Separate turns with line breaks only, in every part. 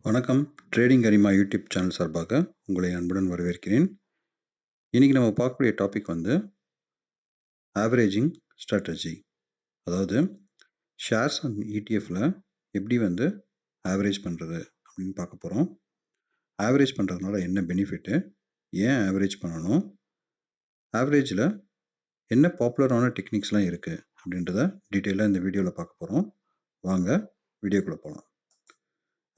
வணக்கம். ட்ரேடிங் கரிமா YouTube channel சார்பாக உங்களை அன்புடன் வரவேற்கிறேன். இன்னைக்கு நம்ம பார்க்கக்கூடிய டாபிக் வந்து ஆவரேஜிங் ஸ்ட்ராட்டஜி. அதாவது ஷேர்ஸ் அண்ட் இடிஎஃப்ல எப்படி வந்து ஆவரேஜ் பண்ணுறது அப்படின்னு பார்க்க போகிறோம். ஆவரேஜ் பண்ணுறதுனால என்ன பெனிஃபிட்டு, ஏன் ஆவரேஜ் பண்ணணும், ஆவரேஜில் என்ன பாப்புலரான டெக்னிக்ஸ்லாம் இருக்குது அப்படின்றத டீட்டெயிலாக இந்த வீடியோவில் பார்க்க போகிறோம். வாங்க வீடியோக்குள்ளே போகலாம்.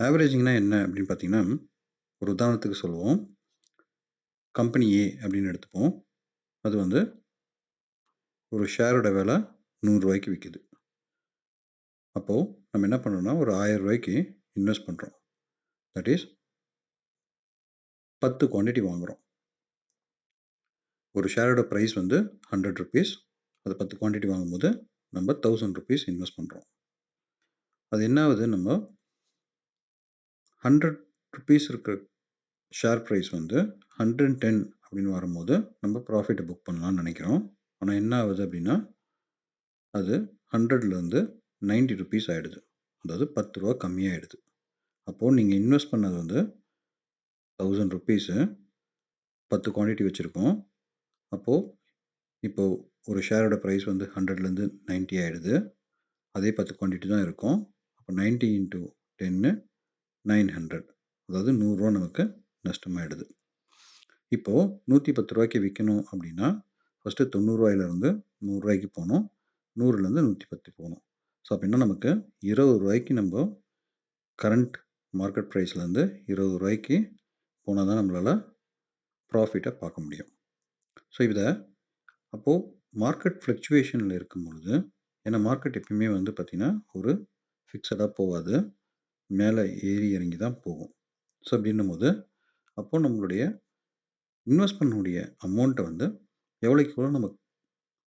ஆவரேஜிங்னா என்ன அப்படின்னு பார்த்தீங்கன்னா, ஒரு உதாரணத்துக்கு சொல்லுவோம். கம்பெனி ஏ அப்படின்னு எடுத்துப்போம். அது வந்து ஒரு ஷேரோட விலை ரூ. 100 விற்கிது. அப்போது நம்ம என்ன பண்ணோம்னா ஒரு ரூ. 1000 இன்வெஸ்ட் பண்ணுறோம். தட் இஸ் 10 குவான்டிட்டி வாங்குகிறோம். ஒரு ஷேரோட ப்ரைஸ் வந்து ₹100. அது 10 குவான்டிட்டி வாங்கும்போது நம்ம ₹1000 இன்வெஸ்ட் பண்ணுறோம். அது என்ன ஆகுது, நம்ம ₹100 இருக்கிற ஷேர் ப்ரைஸ் வந்து 110 அப்படின்னு வரும்போது நம்ம ப்ராஃபிட்டை புக் பண்ணலாம்னு நினைக்கிறோம். ஆனால் என்ன ஆகுது அப்படின்னா, அது 100லேருந்து ₹90 ஆகிடுது. அதாவது ₹10 கம்மியாகிடுது. அப்போது நீங்கள் இன்வெஸ்ட் பண்ணது வந்து ₹1000, 10 குவான்டிட்டி வச்சுருக்கோம். அப்போது இப்போது ஒரு ஷேரோட ப்ரைஸ் வந்து 100லேருந்து 90 ஆகிடுது. அதே 10 குவான்டிட்டி தான் இருக்கும். அப்போ 90 × 10 900. அதாவது ₹100 நமக்கு நஷ்டமாயிடுது. இப்போது ₹110 விற்கணும் அப்படின்னா ஃபஸ்ட்டு ₹90லேருந்து ₹100 போகணும். 100லேருந்து 110 போகணும். ஸோ அப்படின்னா நமக்கு ₹20 நம்ம கரண்ட் மார்க்கெட் ப்ரைஸ்லேருந்து ₹20 போனால் தான் நம்மளால் ப்ராஃபிட்டை பார்க்க முடியும். ஸோ இதை அப்போது மார்க்கெட் ஃப்ளக்சுவேஷனில் இருக்கும் பொழுது, ஏன்னா மார்க்கெட் எப்பயுமே வந்து பார்த்திங்கன்னா ஒரு ஃபிக்ஸடாக போகாது, மேலே ஏறி இறங்கி தான் போகும். ஸோ அப்படின்னும் போது அப்போது நம்மளுடைய இன்வெஸ்ட் பண்ணக்கூடிய அமௌண்ட்டை வந்து எவ்வளோக்கு எவ்வளோ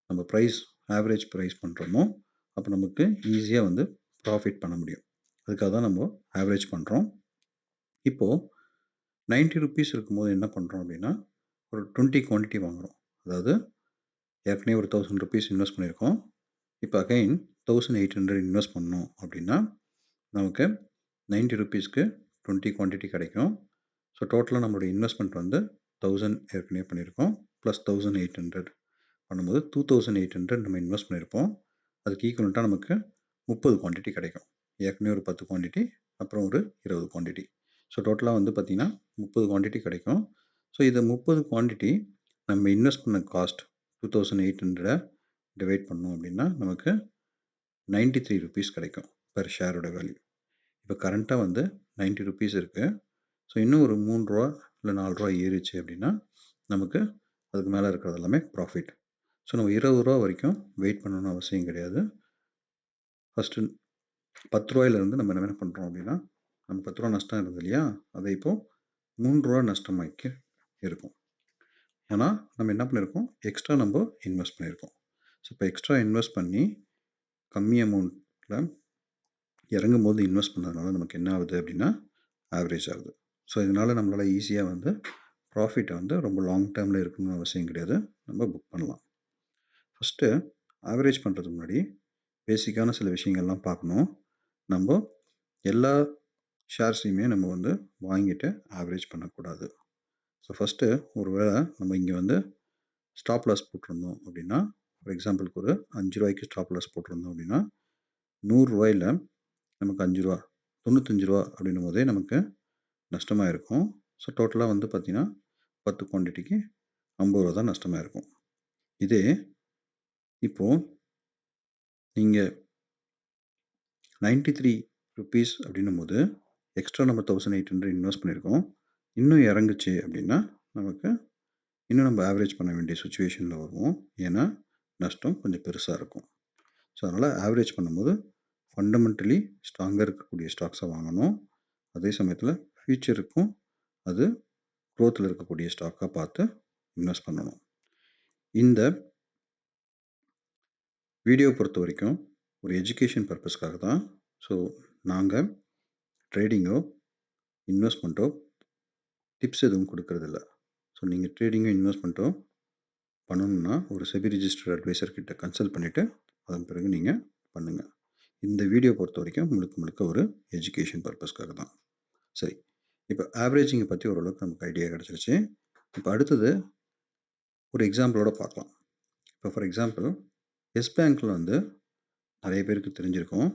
நம்ம ப்ரைஸ் ஆவரேஜ் ப்ரைஸ் பண்ணுறோமோ அப்போ நமக்கு ஈஸியாக வந்து ப்ராஃபிட் பண்ண முடியும். அதுக்காக தான் நம்ம ஆவரேஜ் பண்ணுறோம். இப்போது ₹90 இருக்கும்போது என்ன பண்ணுறோம் அப்படின்னா, ஒரு 20 குவான்டிட்டி வாங்குகிறோம். அதாவது ஏற்கனவே ஒரு ₹1000 இன்வெஸ்ட் பண்ணியிருக்கோம். இப்போ அகைன் 1800 இன்வெஸ்ட் பண்ணோம் அப்படின்னா நமக்கு ₹90க்கு 20 குவான்டிட்டி கிடைக்கும். ஸோ டோட்டலாக நம்மளுடைய இன்வெஸ்ட்மெண்ட் வந்து 1000 ஏற்கனவே பண்ணியிருக்கோம். ப்ளஸ் 1800 பண்ணும்போது 2800 நம்ம இன்வெஸ்ட் பண்ணியிருப்போம். அதுக்கு ஈக்குவலண்ட்டாக நமக்கு 30 குவான்டிட்டி கிடைக்கும். ஏற்கனவே ஒரு 10 குவான்டிட்டி, அப்புறம் ஒரு 20 குவான்டிட்டி. ஸோ டோட்டலாக வந்து பார்த்திங்கன்னா 30 குவான்டிட்டி கிடைக்கும். ஸோ இதை 30 குவான்டிட்டி நம்ம இன்வெஸ்ட் பண்ண காஸ்ட் 2800 டிவைட் பண்ணோம் அப்படின்னா நமக்கு ₹93 கிடைக்கும் பெர் ஷேரோட வேல்யூ. இப்போ கரண்ட்டாக வந்து ₹90 இருக்குது. ஸோ இன்னும் ஒரு ₹3 இல்லை ₹4 ஏறிச்சு அப்படின்னா நமக்கு அதுக்கு மேலே இருக்கிறது எல்லாமே ப்ராஃபிட். ஸோ நம்ம ₹20 வரைக்கும் வெயிட் பண்ணணும்னு அவசியம் கிடையாது. ஃபஸ்ட்டு ₹10 நம்ம என்ன பண்ணுறோம் அப்படின்னா, நம்ம ₹10 நஷ்டம் இருந்தது இல்லையா, அதை இப்போது ₹3 நஷ்டமாக்கி இருக்கும். ஏன்னா நம்ம என்ன பண்ணியிருக்கோம், எக்ஸ்ட்ரா நம்ம இன்வெஸ்ட் பண்ணியிருக்கோம். ஸோ இப்போ எக்ஸ்ட்ரா இன்வெஸ்ட் பண்ணி கம்மி அமௌண்ட்டில் இறங்கும்போது இன்வெஸ்ட் பண்ணதுனால நமக்கு என்ன ஆகுது அப்படின்னா ஆவரேஜ் ஆகுது. ஸோ இதனால் நம்மளால் ஈஸியாக வந்து ப்ராஃபிட்டை வந்து ரொம்ப லாங் டேர்மில் இருக்கணும்னு அவசியம் கிடையாது, நம்ம புக் பண்ணலாம். ஃபஸ்ட்டு ஆவரேஜ் பண்ணுறதுக்கு முன்னாடி பேசிக்கான சில விஷயங்கள்லாம் பார்க்கணும். நம்ம எல்லா ஷேர்ஸையுமே நம்ம வந்து வாங்கிட்டு ஆவரேஜ் பண்ணக்கூடாது. ஸோ ஃபஸ்ட்டு ஒரு வேளை நம்ம இங்கே வந்து ஸ்டாப் லாஸ் போட்டிருந்தோம் அப்படின்னா, ஃபார் எக்ஸாம்பிளுக்கு ஒரு ₹5 ஸ்டாப் லாஸ் போட்டிருந்தோம் அப்படின்னா, ₹100 நமக்கு ₹5, ₹95 அப்படின்னும் போதே நமக்கு நஷ்டமாக இருக்கும். ஸோ டோட்டலாக வந்து பார்த்திங்கன்னா 10 குவான்டிட்டிக்கு ₹50 தான் நஷ்டமாக இருக்கும். இதே இப்போது நீங்கள் ₹93 அப்படின்னும் போது எக்ஸ்ட்ரா நம்ம 1800 இன்வெஸ்ட் பண்ணியிருக்கோம். இன்னும் இறங்குச்சு அப்படின்னா நமக்கு இன்னும் நம்ம ஆவரேஜ் பண்ண வேண்டிய சுச்சுவேஷனில் வருவோம். ஏன்னா நஷ்டம் கொஞ்சம் பெருசாக இருக்கும். ஸோ அதனால் ஆவரேஜ் பண்ணும்போது ஃபண்டமெண்டலி ஸ்ட்ராங்காக இருக்கக்கூடிய ஸ்டாக்ஸை வாங்கணும். அதே சமயத்தில் ஃபியூச்சருக்கும் அது க்ரோத்தில் இருக்கக்கூடிய ஸ்டாக்காக பார்த்து இன்வெஸ்ட் பண்ணணும். இந்த வீடியோ பொறுத்த வரைக்கும் ஒரு எஜுகேஷன் பர்பஸ்க்காக தான். ஸோ நாங்கள் ட்ரேடிங்கோ இன்வெஸ்ட்மெண்ட்டோ டிப்ஸ் எதுவும் கொடுக்கறதில்ல. ஸோ நீங்கள் ட்ரேடிங்கோ இன்வெஸ்ட்மெண்ட்டோ பண்ணணுன்னா ஒரு செபி ரிஜிஸ்டர்ட் அட்வைசர் கிட்ட கன்சல்ட் பண்ணிவிட்டு அதன் பிறகு நீங்கள் பண்ணுங்கள். இந்த வீடியோ பொறுத்த வரைக்கும் முழுக்க முழுக்க ஒரு எஜுகேஷன் பர்பஸ்க்காக தான். சரி. இப்போ ஆவரேஜிங்கை பத்தி ஓரளவுக்கு நமக்கு ஐடியா கிடைச்சிருச்சு. இப்போ அடுத்தது ஒரு எக்ஸாம்பிளோட பார்க்கலாம். இப்போ ஃபார் எக்ஸாம்பிள் எஸ் பேங்க்ல வந்து நிறைய பேருக்கு தெரிஞ்சிருக்கும்.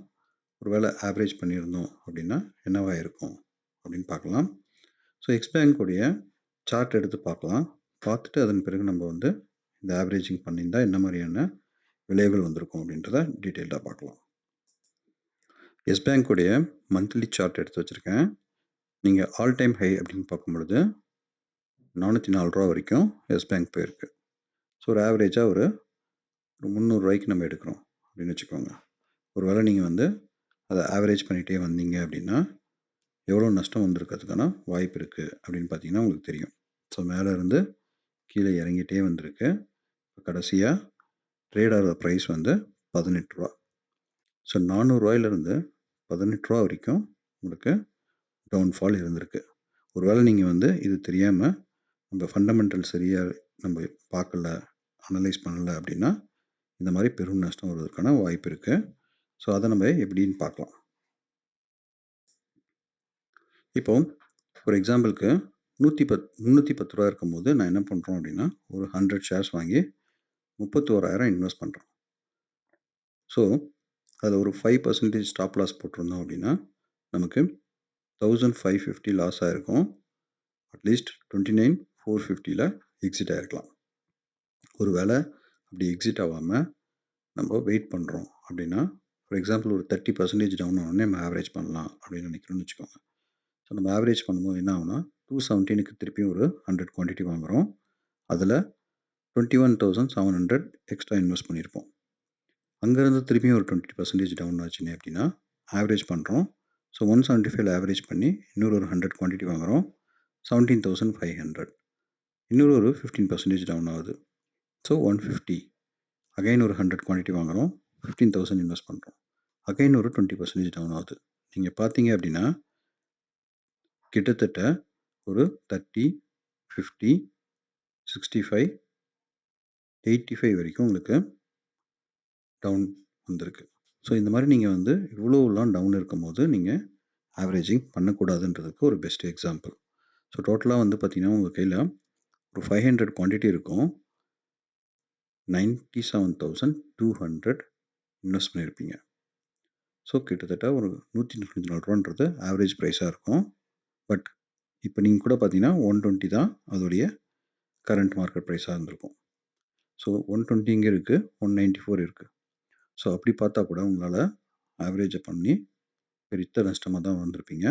ஒருவேளை ஆவரேஜ் பண்ணியிருந்தோம் அப்படின்னா என்னவா இருக்கும் அப்படின்னு பார்க்கலாம். ஸோ எக்ஸ் பேங்க்குடைய சார்ட் எடுத்து பார்க்கலாம். பார்த்துட்டு அதன் பிறகு நம்ம வந்து இந்த ஆவரேஜிங் பண்ணியிருந்தா என்ன மாதிரியான விளைவுகள் வந்திருக்கும் அப்படின்றத டீட்டெயில்டாக பார்க்கலாம். எஸ் பேங்க்குடைய மந்த்லி சார்ட் எடுத்து வச்சுருக்கேன். நீங்கள் ஆல் டைம் ஹை அப்படின்னு பார்க்கும் பொழுது $404 வரைக்கும் எஸ் பேங்க் போயிருக்கு. ஸோ ஒரு ஆவரேஜாக ஒரு $300 நம்ம எடுக்கிறோம் அப்படின்னு வச்சுக்கோங்க. ஒருவேளை நீங்கள் வந்து அதை ஆவரேஜ் பண்ணிகிட்டே வந்தீங்க அப்படின்னா எவ்வளோ நஷ்டம் வந்திருக்கிறதுக்கான வாய்ப்பு இருக்குது அப்படின்னு பார்த்தீங்கன்னா உங்களுக்கு தெரியும். ஸோ மேலே இருந்து கீழே இறங்கிட்டே வந்திருக்கு. கடைசியாக ட்ரேட் ஆகிற ப்ரைஸ் வந்து $18. ஸோ $400 $18 வரைக்கும் உங்களுக்கு டவுன்ஃபால் இருந்திருக்கு. ஒருவேளை நீங்கள் வந்து இது தெரியாமல் நம்ம ஃபண்டமெண்டல் சரியாக நம்ம பார்க்கல, அனலைஸ் பண்ணலை அப்படின்னா இந்த மாதிரி பெரும் நஷ்டம் வருவதற்கான வாய்ப்பு இருக்குது. ஸோ அதை நம்ம எப்படின்னு பார்க்கலாம். இப்போ ஃபார் எக்ஸாம்பிளுக்கு $310 இருக்கும்போது நான் என்ன பண்ணுறோம் அப்படின்னா ஒரு 100 ஷேர்ஸ் வாங்கி 31,000 இன்வெஸ்ட் பண்ணுறோம். ஸோ அதில் ஒரு 5% ஸ்டாப் லாஸ் போட்டிருந்தோம் அப்படின்னா நமக்கு 1550 லாஸ் ஆகிருக்கும். அட்லீஸ்ட் 29,450 எக்ஸிட் ஆகிருக்கலாம். ஒரு வேளை அப்படி எக்ஸிட் ஆகாமல் நம்ம வெயிட் பண்ணுறோம் அப்படின்னா ஃபார் எக்ஸாம்பிள் ஒரு 30% டவுன் ஆனோடனே நம்ம ஆவரேஜ் பண்ணலாம் அப்படின்னு நினைக்கிறோம்னு வச்சுக்கோங்க. ஸோ நம்ம ஆவரேஜ் பண்ணும்போது என்ன ஆகுனா 217க்கு திருப்பியும் ஒரு 100 குவான்டிட்டி வாங்குகிறோம். அதில் 21,700 எக்ஸ்ட்ரா இன்வெஸ்ட் பண்ணியிருப்போம். அங்கேருந்து திருப்பியும் ஒரு 20% டவுன் ஆச்சுன்னு அப்படின்னா ஆவரேஜ் பண்ணுறோம். ஸோ 175 ஆவரேஜ் பண்ணி இன்னொரு ஒரு 100 குவான்டிட்டி வாங்குகிறோம். 17,500. இன்னொரு ஒரு 15% டவுன் ஆகுது. ஸோ 150. அகைன் ஒரு 100 குவான்டிட்டி வாங்குகிறோம். 15,000 இன்வெஸ்ட் பண்ணுறோம். அகைன் ஒரு 20% டவுன் ஆகுது. நீங்கள் பார்த்தீங்க அப்படின்னா கிட்டத்தட்ட ஒரு 30, 50, 65, 85 வரைக்கும் உங்களுக்கு டவுன் வந்திருக்கு. ஸோ இந்த மாதிரி நீங்கள் வந்து இவ்வளோலாம் டவுன் இருக்கும்போது நீங்கள் ஆவரேஜிங் பண்ணக்கூடாதுன்றதுக்கு ஒரு பெஸ்ட் எக்ஸாம்பிள். ஸோ டோட்டலாக வந்து பார்த்தீங்கன்னா உங்கள் கையில் ஒரு 500 குவான்டிட்டி இருக்கும். 97,200 இன்வெஸ்ட் பண்ணியிருப்பீங்க. ஸோ கிட்டத்தட்ட ஒரு $194 ஆவரேஜ் ப்ரைஸாக இருக்கும். பட் இப்போ நீங்கள் கூட பார்த்தீங்கன்னா 120 தான் அதோடைய கரண்ட் மார்க்கெட் ப்ரைஸாக இருந்திருக்கும். ஸோ 120 இங்கே இருக்குது, 194 இருக்குது. ஸோ அப்படி பார்த்தா கூட உங்களால் ஆவரேஜை பண்ணி பெரிய நஷ்டமாக தான் வந்திருப்பீங்க.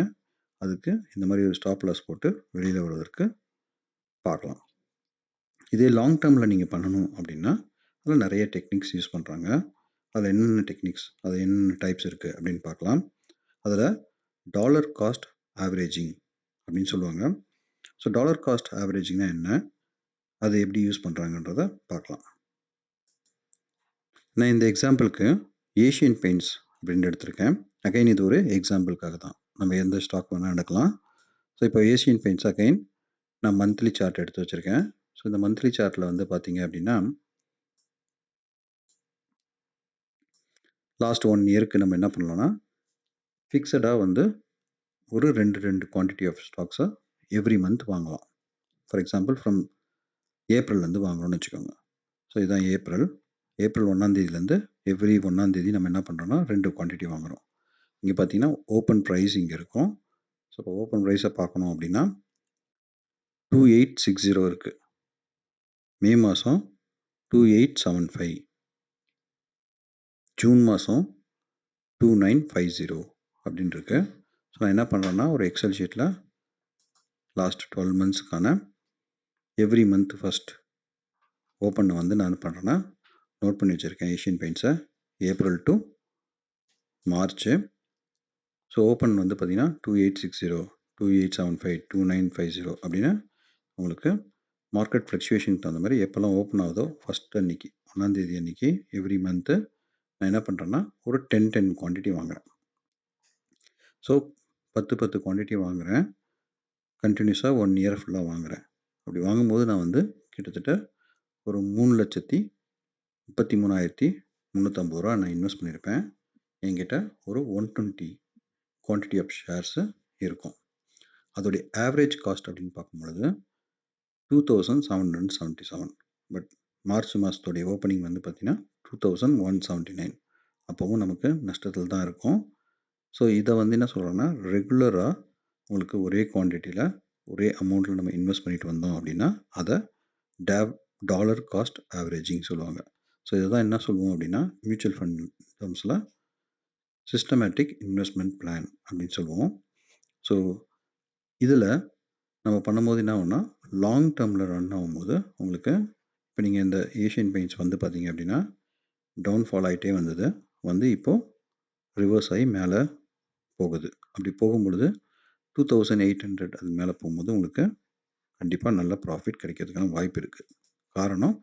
அதுக்கு இந்த மாதிரி ஒரு ஸ்டாப் லாஸ் போட்டு வெளியில் வருவதற்கு பார்க்கலாம். இதே லாங் டேர்மில் நீங்கள் பண்ணணும் அப்படின்னா அதில் நிறைய டெக்னிக்ஸ் யூஸ் பண்ணுறாங்க. அதில் என்னென்ன டெக்னிக்ஸ், அது என்னென்ன டைப்ஸ் இருக்குது அப்படின்னு பார்க்கலாம். அதில் டாலர் காஸ்ட் ஆவரேஜிங் அப்படின்னு சொல்லுவாங்க. ஸோ டாலர் காஸ்ட் ஆவரேஜிங்னா என்ன, அதை எப்படி யூஸ் பண்ணுறாங்கன்றத பார்க்கலாம். நான் இந்த எக்ஸாம்பிளுக்கு ஏஷியன் பெயிண்ட்ஸ் அப்படின்னு எடுத்திருக்கேன். அகைன் இது ஒரு எக்ஸாம்பிளுக்காக தான். நம்ம எந்த ஸ்டாக் வேணால் எடுக்கலாம். ஸோ இப்போ ஏஷியன் பெயிண்ட்ஸ் அகைன் நான் மந்த்லி சார்ட் எடுத்து வச்சுருக்கேன். ஸோ இந்த மந்த்லி சார்ட்டில் வந்து பார்த்தீங்க அப்படின்னா லாஸ்ட் 1 இயருக்கு நம்ம என்ன பண்ணலாம்னா ஃபிக்ஸடாக வந்து ஒரு 2 குவான்டிட்டி ஆஃப் ஸ்டாக்ஸை எவ்ரி மந்த் வாங்கலாம். ஃபார் எக்ஸாம்பிள் ஃப்ரம் ஏப்ரல்லேருந்து வாங்குறோம்னு வச்சுக்கோங்க. ஸோ இதுதான் ஏப்ரல் 1 எவ்ரி 1 நம்ம என்ன பண்ணுறோம்னா 2 குவான்டிட்டி வாங்குகிறோம். இங்கே பார்த்தீங்கன்னா ஓப்பன் ப்ரைஸ் இங்கே இருக்கும். ஸோ இப்போ ஓப்பன் ப்ரைஸை பார்க்கணும் அப்படின்னா 2860 இருக்குது. மே மாதம் 2875, ஜூன் மாதம் 2950 அப்படின்னு இருக்கு. ஸோ நான் என்ன பண்ணுறேன்னா ஒரு எக்ஸல் ஷீட்டில் லாஸ்ட் 12 மந்த்ஸுக்கான எவ்ரி மந்த் ஃபஸ்ட் ஓப்பன் வந்து நான் என்ன பண்ணுறேன்னா நோட் பண்ணி வச்சுருக்கேன் ஏஷியன் பெயிண்ட்ஸை April to March. So open வந்து பார்த்தீங்கன்னா 2860, 2875, 2950 அப்படின்னு உங்களுக்கு மார்க்கெட் ஃப்ளக்சுவேஷனுக்கு தகுந்த மாதிரி எப்போல்லாம் ஓப்பன் ஆகுதோ ஃபஸ்ட் அன்னைக்கு 1 அன்னைக்கு எவ்ரி மந்த்து நான் என்ன பண்ணுறேன்னா ஒரு 10 குவான்டிட்டி வாங்குகிறேன். ஸோ 10 குவான்டிட்டி வாங்குகிறேன். கண்டினியூஸாக 1 இயர் ஃபுல்லாக வாங்குகிறேன். அப்படி வாங்கும்போது நான் வந்து கிட்டத்தட்ட ஒரு 3,33,350 நான் இன்வெஸ்ட் பண்ணியிருப்பேன். என்கிட்ட ஒரு 120 குவான்டிட்டி ஆஃப் ஷேர்ஸு இருக்கும். அதோடைய ஆவரேஜ் காஸ்ட் அப்படின்னு பார்க்கும்பொழுது 2777. பட் மார்ச் மாதத்துடைய ஓப்பனிங் வந்து பார்த்தீங்கன்னா 2179. அப்போவும் நமக்கு நஷ்டத்தில் தான் இருக்கும். ஸோ இதை வந்து என்ன சொல்கிறோன்னா, ரெகுலராக உங்களுக்கு ஒரே குவான்டிட்டியில் ஒரே அமௌண்ட்டில் நம்ம இன்வெஸ்ட் பண்ணிட்டு வந்தோம் அப்படின்னா அதை டேவ் டாலர் காஸ்ட் ஆவரேஜிங் சொல்லுவாங்க. ஸோ இதை தான் என்ன சொல்லுவோம் அப்படின்னா, மியூச்சுவல் ஃபண்ட் டேர்ம்ஸில் சிஸ்டமேட்டிக் இன்வெஸ்ட்மெண்ட் பிளான் அப்படின்னு சொல்லுவோம். ஸோ இதில் நம்ம பண்ணும்போது என்ன ஆகும்னா, லாங் டேர்மில் ரன் ஆகும்போது உங்களுக்கு இப்போ நீங்கள் இந்த ஏஷியன் பெயிண்ட்ஸ் வந்து பார்த்தீங்க அப்படின்னா டவுன்ஃபால் ஆகிட்டே வந்தது, வந்து இப்போது ரிவர்ஸ் ஆகி மேலே போகுது. அப்படி போகும்பொழுது 2800 அது மேலே போகும்போது உங்களுக்கு கண்டிப்பாக நல்ல ப்ராஃபிட் கிடைக்கிறதுக்கான வாய்ப்பு இருக்குது. காரணம்,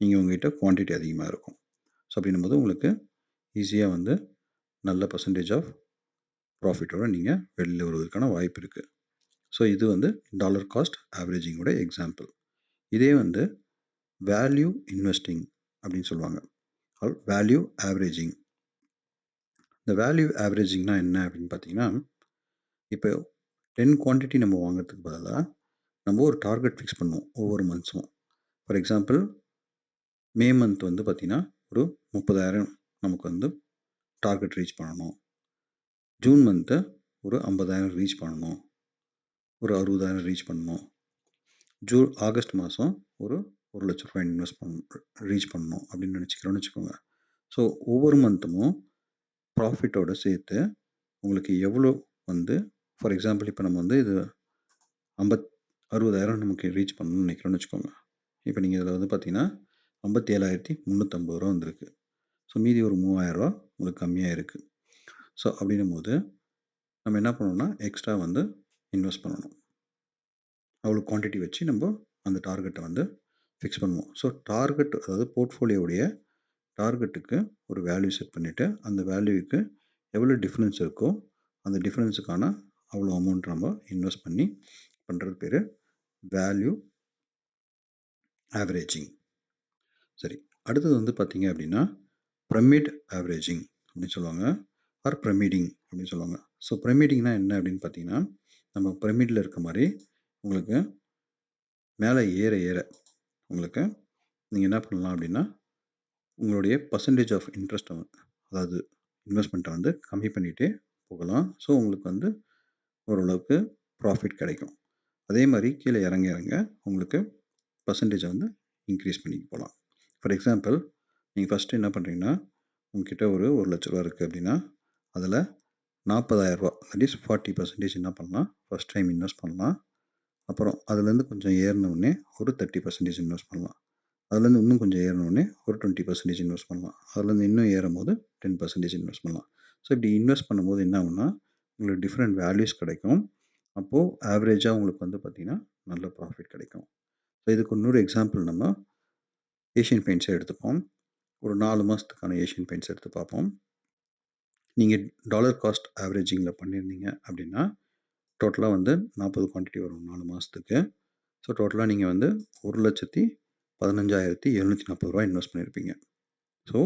நீங்கள் உங்ககிட்ட குவான்டிட்டி அதிகமாக இருக்கும். ஸோ அப்படின்னும்போது உங்களுக்கு ஈஸியாக வந்து நல்ல பர்சன்டேஜ் ஆஃப் ப்ராஃபிட்டோட நீங்கள் வெளியில் வருவதற்கான வாய்ப்பு இருக்குது. ஸோ இது வந்து டாலர் காஸ்ட் ஆவரேஜிங்கோட எக்ஸாம்பிள். இதே வந்து வேல்யூ இன்வெஸ்டிங் அப்படின்னு சொல்லுவாங்க, வேல்யூ ஆவரேஜிங். இந்த வேல்யூ ஆவரேஜிங்னா என்ன அப்படின்னு பார்த்தீங்கன்னா, இப்போ 10 குவான்டிட்டி நம்ம வாங்குறதுக்கு பதிலாக நம்ம ஒரு டார்கெட் ஃபிக்ஸ் பண்ணுவோம் ஒவ்வொரு மந்த்ஸும். ஃபார் எக்ஸாம்பிள், மே மந்த் வந்து பார்த்தீங்கன்னா ஒரு 30,000 நமக்கு வந்து டார்கெட் ரீச் பண்ணணும். ஜூன் மந்த்து ஒரு 50,000 ரீச் பண்ணணும். ஒரு 60,000 ரீச் பண்ணணும். ஆகஸ்ட் மாதம் ஒரு ₹1,00,000 இன்வெஸ்ட் ரீச் பண்ணணும் அப்படின்னு நினச்சிக்கிறோன்னு வச்சுக்கோங்க. ஸோ ஒவ்வொரு மந்த்தும் ப்ராஃபிட்டோட சேர்த்து உங்களுக்கு எவ்வளோ வந்து, ஃபார் எக்ஸாம்பிள் இப்போ நம்ம வந்து இது 60,000 நமக்கு ரீச் பண்ணணும்னு நினைக்கிறோன்னு வச்சுக்கோங்க. இப்போ நீங்கள் இதில் வந்து பார்த்தீங்கன்னா 57,350 வந்திருக்கு. ஸோ மீதி ஒரு ₹3,000 உங்களுக்கு கம்மியாக இருக்குது. ஸோ அப்படின்னும் போது நம்ம என்ன பண்ணணும்னா, எக்ஸ்ட்ரா வந்து இன்வெஸ்ட் பண்ணணும். அவ்வளோ குவான்டிட்டி வச்சு நம்ம அந்த டார்கெட்டை வந்து ஃபிக்ஸ் பண்ணுவோம். ஸோ டார்கெட், அதாவது போர்ட்ஃபோலியோடைய டார்கெட்டுக்கு ஒரு வேல்யூ செட் பண்ணிவிட்டு அந்த வேல்யூவுக்கு எவ்வளோ டிஃப்ரென்ஸ் இருக்கோ அந்த டிஃப்ரென்ஸுக்கான அவ்வளோ அமௌண்ட் நம்ம இன்வெஸ்ட் பண்ணி பண்ணுறது பேர் வேல்யூ ஆவரேஜிங். சரி, அடுத்தது வந்து பார்த்தீங்க அப்படின்னா பிரமிட் ஆவரேஜிங் அப்படின்னு சொல்லுவாங்க, ஆர் பிரமிடிங் அப்படின்னு சொல்லுவாங்க. ஸோ பிரமிடிங்னா என்ன அப்படின்னு பார்த்தீங்கன்னா, நம்ம பிரமிடில் இருக்க மாதிரி உங்களுக்கு மேலே ஏற ஏற உங்களுக்கு நீங்கள் என்ன பண்ணலாம் அப்படின்னா, உங்களுடைய பர்சன்டேஜ் ஆஃப் இன்ட்ரெஸ்ட்டை, அதாவது இன்வெஸ்ட்மெண்ட்டை வந்து கம்மி பண்ணிகிட்டே போகலாம். ஸோ உங்களுக்கு வந்து ஓரளவுக்கு ப்ராஃபிட் கிடைக்கும். அதே மாதிரி கீழே இறங்க இறங்க உங்களுக்கு பர்சன்டேஜை வந்து இன்க்ரீஸ் பண்ணிக்க போகலாம். ஃபார் எக்ஸாம்பிள், நீங்கள் ஃபஸ்ட்டு என்ன பண்ணுறீங்கன்னா, உங்ககிட்ட ஒரு ₹1,00,000 இருக்குது அப்படின்னா அதில் ₹40,000, தட் இஸ் 40% என்ன பண்ணலாம், ஃபஸ்ட் டைம் இன்வெஸ்ட் பண்ணலாம். அப்புறம் அதுலேருந்து கொஞ்சம் ஏறினோடனே ஒரு 30% இன்வெஸ்ட் பண்ணலாம். அதுலேருந்து இன்னும் கொஞ்சம் ஏறினோடனே ஒரு 20% இன்வெஸ்ட் பண்ணலாம். அதுலேருந்து இன்னும் ஏறும்போது 10% இன்வெஸ்ட் பண்ணலாம். ஸோ இப்படி இன்வெஸ்ட் பண்ணும்போது என்ன ஆகும்னா, உங்களுக்கு டிஃப்ரெண்ட் வேல்யூஸ் கிடைக்கும். அப்போது ஆவரேஜாக உங்களுக்கு வந்து பார்த்திங்கன்னா நல்ல ப்ராஃபிட் கிடைக்கும். ஸோ இதுக்கு இன்னொரு எக்ஸாம்பிள் நம்ம ஏஷியன் பெயிண்ட்ஸை எடுத்துப்போம். ஒரு 4 மாதத்துக்கான ஏஷியன் பெயிண்ட்ஸ் எடுத்து பார்ப்போம். நீங்கள் டாலர் காஸ்ட் ஆவரேஜிங்கில் பண்ணியிருந்தீங்க அப்படின்னா டோட்டலாக வந்து 40 குவான்டிட்டி வரும் 4 மாதத்துக்கு. ஸோ டோட்டலாக நீங்கள் வந்து ₹1,15,740 இன்வெஸ்ட் பண்ணியிருப்பீங்க. ஸோ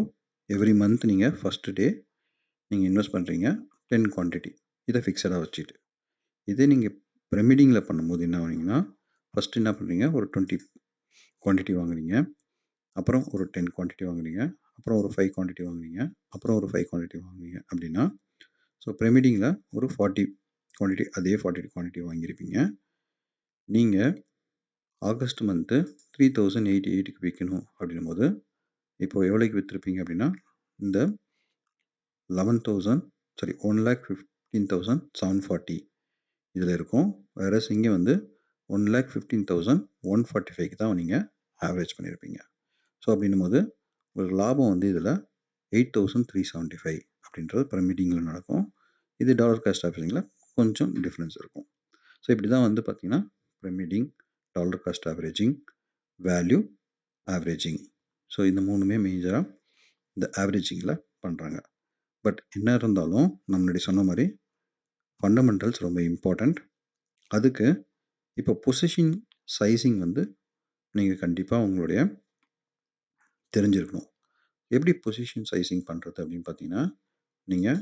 எவ்ரி மந்த் நீங்கள் ஃபஸ்ட்டு டே நீங்கள் இன்வெஸ்ட் பண்ணுறீங்க 10 குவான்டிட்டி, இதை ஃபிக்ஸடாக வச்சுட்டு. இதே நீங்கள் பிரமிடிங்கில் பண்ணும்போது என்ன ஆகுறீங்கன்னா, ஃபஸ்ட்டு என்ன பண்ணுறீங்க, ஒரு 20 குவான்டிட்டி வாங்குறீங்க, அப்புறம் ஒரு 10 குவான்டிட்டி வாங்குறீங்க, அப்புறம் ஒரு 5 குவான்டிட்டி வாங்குறீங்க, அப்புறம் ஒரு 5 குவான்டிட்டி வாங்குறீங்க அப்படின்னா, ஸோ பிரமிடிங்கில் ஒரு 40 குவான்டிட்டி, அதே 40 குவான்டிட்டி வாங்கியிருப்பீங்க. நீங்கள் ஆகஸ்ட் மந்த்து 3,088க்கு விற்கணும் அப்படின்னும்போது, இப்போ எவ்வளோக்கு விற்றுருப்பீங்க அப்படின்னா, இந்த 1,15,740 இதில் இருக்கும். வேறஸ் இங்கே வந்து 1,15,145க்கு தான் நீங்கள் ஆவரேஜ் பண்ணியிருப்பீங்க. ஸோ அப்படின்னும்போது உங்களுக்கு லாபம் வந்து இதில் 8,375 அப்படின்றது பிரமிடிங்கில் நடக்கும். இது டாலர் காஸ்ட் ஆவரேஜிங்கில் கொஞ்சம் டிஃப்ரென்ஸ் இருக்கும். ஸோ இப்படி தான் வந்து பார்த்திங்கன்னா pyramiding, dollar cost averaging, value averaging, so இந்த 3மே மேஜராக இந்த ஆவரேஜிங்கில் பண்ணுறாங்க. பட் என்ன இருந்தாலும் நம்ம முன்னாடி சொன்ன மாதிரி ஃபண்டமெண்டல்ஸ் ரொம்ப இம்பார்ட்டண்ட். அதுக்கு இப்போ பொசிஷன் சைஸிங் வந்து நீங்கள் கண்டிப்பாக உங்களுடைய தெரிஞ்சிருக்கணும். எப்படி பொசிஷன் சைஸிங் பண்ணுறது அப்படின்னு பார்த்தீங்கன்னா, நீங்கள்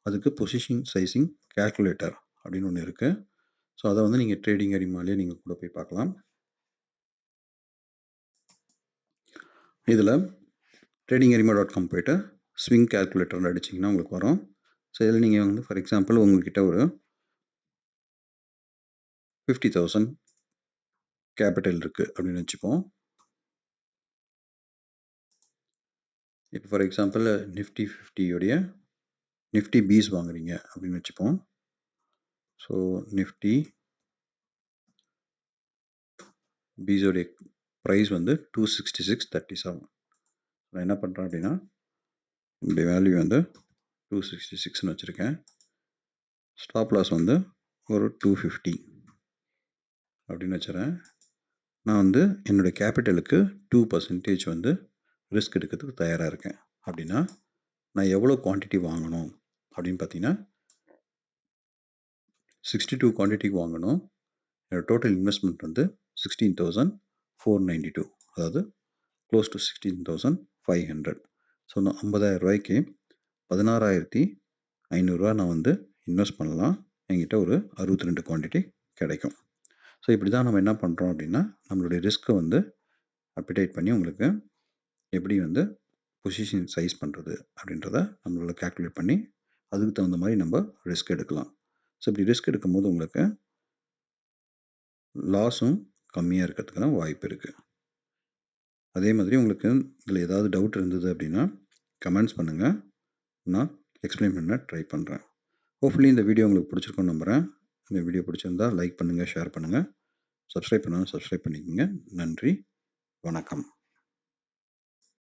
அதுக்கு பொசிஷன் சைஸிங் கால்குலேட்டர் அப்படின்னு ஒன்று இருக்குது. ஸோ அத வந்து நீங்க ட்ரேடிங் அரிமாலயே நீங்க கூட போய் பார்க்கலாம். இதுல tradingarima.com போயிட்டு ஸ்விங் கால்குலேட்டர்னு அடிச்சீங்கன்னா உங்களுக்கு வரும். ஸோ இதில நீங்க வந்து ஃபார் எக்ஸாம்பிள் உங்ககிட்ட ஒரு 50,000 கேபிட்டல் இருக்கு அப்படின்னு வச்சுப்போம். இப்போ ஃபார் எக்ஸாம்பிள் நிஃப்டி 50 உடைய நிஃப்டி பீஸ் வாங்குறீங்க அப்படின்னு வச்சுப்போம். ஸோ நிஃப்டி பீஸோடைய ப்ரைஸ் வந்து 266.37. நான் என்ன பண்ணுறேன் அப்படின்னா இந்த வேல்யூ வந்து 266ன்னு வச்சுருக்கேன். ஸ்டாப் லாஸ் வந்து ஒரு 250 அப்படின்னு வச்சுறேன். நான் வந்து என்னுடைய கேபிட்டலுக்கு 2% வந்து ரிஸ்க் எடுக்கிறதுக்கு தயாராக இருக்கேன். அப்படின்னா நான் எவ்வளோ குவான்டிட்டி வாங்கணும் அப்படின்னு பார்த்தீங்கன்னா 62 குவான்டிட்டிக்கு வாங்கணும். என்னோட டோட்டல் இன்வெஸ்ட்மெண்ட் வந்து 16,492, அதாவது க்ளோஸ் டு 16,500. ஸோ நான் 50,000 ரூபாய்க்கு 16,500 நான் வந்து இன்வெஸ்ட் பண்ணலாம். என்கிட்ட ஒரு 62 குவான்டிட்டி கிடைக்கும். ஸோ இப்படி தான் நம்ம என்ன பண்ணுறோம் அப்படின்னா நம்மளுடைய ரிஸ்க்கை வந்து அப்பிடைட் பண்ணி உங்களுக்கு எப்படி வந்து பொசிஷன் சைஸ் பண்ணுறது அப்படின்றத நம்மளால கால்குலேட் பண்ணி அதுக்கு தகுந்த மாதிரி நம்ம ரிஸ்க் எடுக்கலாம். ஸோ இப்படி ரிஸ்க் எடுக்கும்போது உங்களுக்கு லாஸும் கம்மியாக இருக்கிறதுக்கான வாய்ப்பு இருக்குது. அதே மாதிரி உங்களுக்கு இதில் ஏதாவது டவுட் இருந்தது அப்படின்னா கமெண்ட்ஸ் பண்ணுங்கள். நான் எக்ஸ்பிளைன் பண்ண ட்ரை பண்ணுறேன். ஹோப்ஃபுல்லி இந்த வீடியோ உங்களுக்கு பிடிச்சிருக்கும்னு நம்புகிறேன். இந்த வீடியோ பிடிச்சிருந்தா லைக் பண்ணுங்கள், ஷேர் பண்ணுங்கள். சப்ஸ்கிரைப் பண்ணாலும் சப்ஸ்கிரைப் பண்ணிக்கோங்க. நன்றி, வணக்கம்.